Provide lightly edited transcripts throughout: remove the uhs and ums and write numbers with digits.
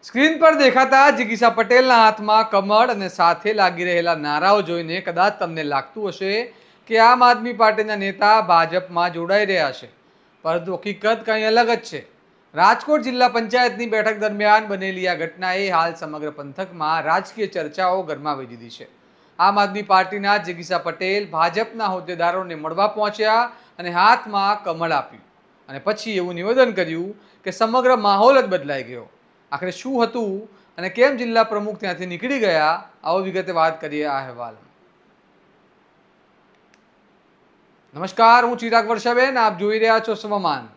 Screen પર દેખાતા જિગીશા પટેલના હાથમાં કમળ અને સાથે લાગી રહેલા નારાઓ જોઈને કદાચ તમને લાગતું હશે કે આમ આદમી પાર્ટીના નેતા ભાજપમાં જોડાઈ રહ્યા છે, પરંતુ હકીકત કંઈ અલગ જ છે. રાજકોટ જિલ્લા પંચાયતની બેઠક દરમિયાન બનેલી આ ઘટનાએ હાલ સમગ્ર પંથકમાં રાજકીય ચર્ચાઓ ગરમાવી દીધી છે. આમ આદમી પાર્ટીના જિગીશા પટેલ ભાજપના હોદ્દેદારોને મળવા પહોંચ્યા અને હાથમાં કમળ આપ્યું અને પછી એવું નિવેદન કર્યું કે સમગ્ર માહોલ જ બદલાઈ ગયો. આખરે શું હતું અને કેમ જિલ્લા પ્રમુખ ત્યાંથી નીકળી ગયા, આવો વિગતે વાત કરીએ આ અહેવાલમાં. નમસ્કાર, હું ચિરાગ વર્ષાબેન, આપ જોઈ રહ્યા છો સ્વમાન.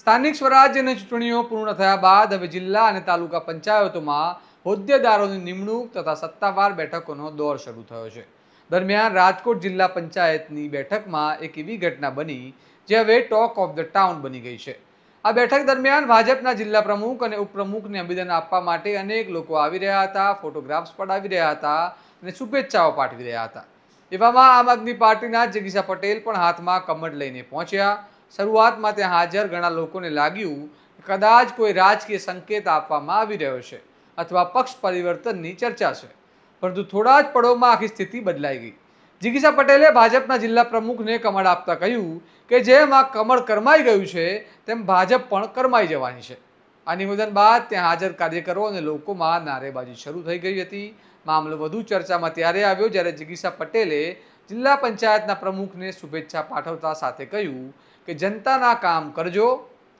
સ્થાનિક સ્વરાજ્યની ચૂંટણીઓ પૂર્ણ થયા બાદ હવે જિલ્લા અને તાલુકા પંચાયતોમાં હોદ્દેદારોની નિમણૂક તથા સત્તાવાર બેઠકોનો દોર શરૂ થયો છે. દરમિયાન રાજકોટ જિલ્લા પંચાયતની બેઠકમાં એક એવી ઘટના બની જે હવે ટોક ઓફ ધ ટાઉન બની ગઈ છે. આ બેઠક દરમિયાન ભાજપના જિલ્લા પ્રમુખ અને ઉપપ્રમુખને અભિનંદન આપવા માટે અનેક લોકો આવી રહ્યા હતા, ફોટોગ્રાફ્સ પડાવી રહ્યા હતા અને શુભેચ્છાઓ પાઠવી રહ્યા હતા. એવામાં આમ આદમી પાર્ટીના જિગીશા પટેલ પણ હાથમાં કમળ લઈને પહોંચ્યા. શરૂઆતમાં ત્યાં હાજર ઘણા લોકોને લાગ્યું કે કદાચ કોઈ રાજકીય સંકેત આપવામાં આવી રહ્યો છે અથવા પક્ષ પરિવર્તનની ચર્ચા છે, પરંતુ થોડા જ પળોમાં આખી સ્થિતિ બદલાઈ ગઈ. જિગીશા પટેલે ભાજપના જિલ્લા પ્રમુખને કમળ આપતા કહ્યું કે જેમ આ કમળ કરમાઈ ગયું છે તેમ ભાજપ પણ કરમાઈ જવાની છે. આ નિવેદન બાદ ત્યાં હાજર કાર્યકરો અને લોકોમાં નારેબાજી શરૂ થઈ ગઈ હતી. મામલો વધુ ચર્ચામાં ત્યારે આવ્યો જ્યારે જિગીશા પટેલે જિલ્લા પંચાયતના પ્રમુખને શુભેચ્છા પાઠવતા સાથે કહ્યું કે જનતાના કામ કરજો.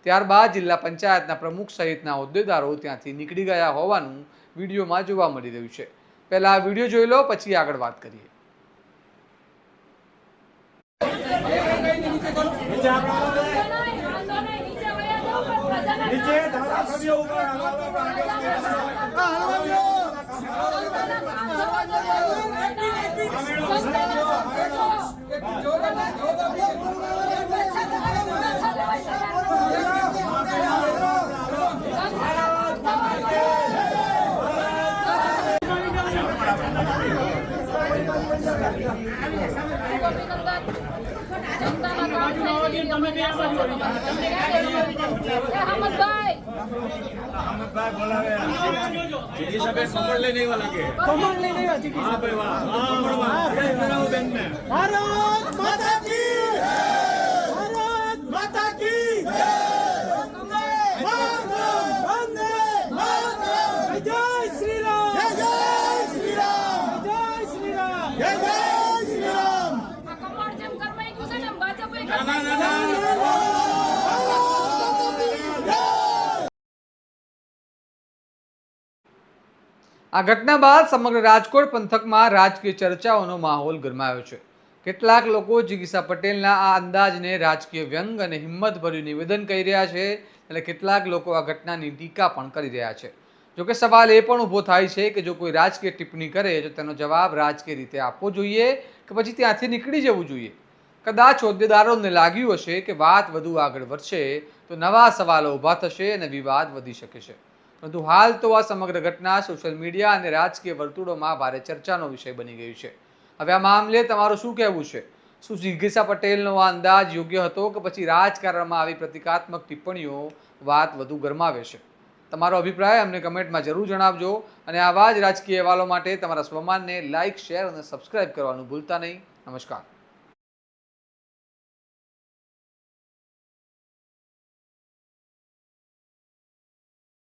ત્યારબાદ જિલ્લા પંચાયતના પ્રમુખ સહિતના હોદ્દેદારો ત્યાંથી નીકળી ગયા હોવાનું વિડીયોમાં જોવા મળી રહ્યું છે. પહેલા આ વિડીયો જોઈ લો, પછી આગળ વાત કરીએ. આ ઘટના બાદ સમગ્ર રાજકોટ પંથકમાં રાજકીય ચર્ચાઓનો માહોલ ગરમાયો છે. કેટલાક લોકો જિગીશા પટેલના આ અંદાજને રાજકીય વ્યંગ અને હિંમતભર્યું નિવેદન કહી રહ્યા છે, એટલે કેટલાક લોકો આ ઘટનાની ટીકા પણ કરી રહ્યા છે. જોકે સવાલ એ પણ ઊભો થાય છે કે જો કોઈ રાજકીય ટિપ્પણી કરે તો તેનો જવાબ રાજકીય રીતે આપવો જોઈએ કે પછી ત્યાંથી નીકળી જવું જોઈએ. કદાચ હોદ્દેદારોને લાગ્યું હશે કે વાત વધુ આગળ વધશે તો નવા સવાલો ઊભા થશે અને વિવાદ વધી શકે છે, પરંતુ હાલ તો આ સમગ્ર ઘટના સોશિયલ મીડિયા અને રાજકીય વર્તુળોમાં ભારે ચર્ચાનો વિષય બની ગયું છે. હવે આ મામલે તમારું શું કહેવું છે? શું જિગીશા પટેલનો આ અંદાજ યોગ્ય હતો કે પછી રાજકારણમાં આવી પ્રતિકાત્મક ટિપ્પણીઓ વાત વધુ ગરમાવે છે? તમારો અભિપ્રાય અમને કમેન્ટમાં જરૂર જણાવજો અને આવા જ રાજકીય અહેવાલો માટે તમારા સ્વમાનને લાઇક, શેર અને સબસ્ક્રાઇબ કરવાનું ભૂલતા નહીં. નમસ્કાર.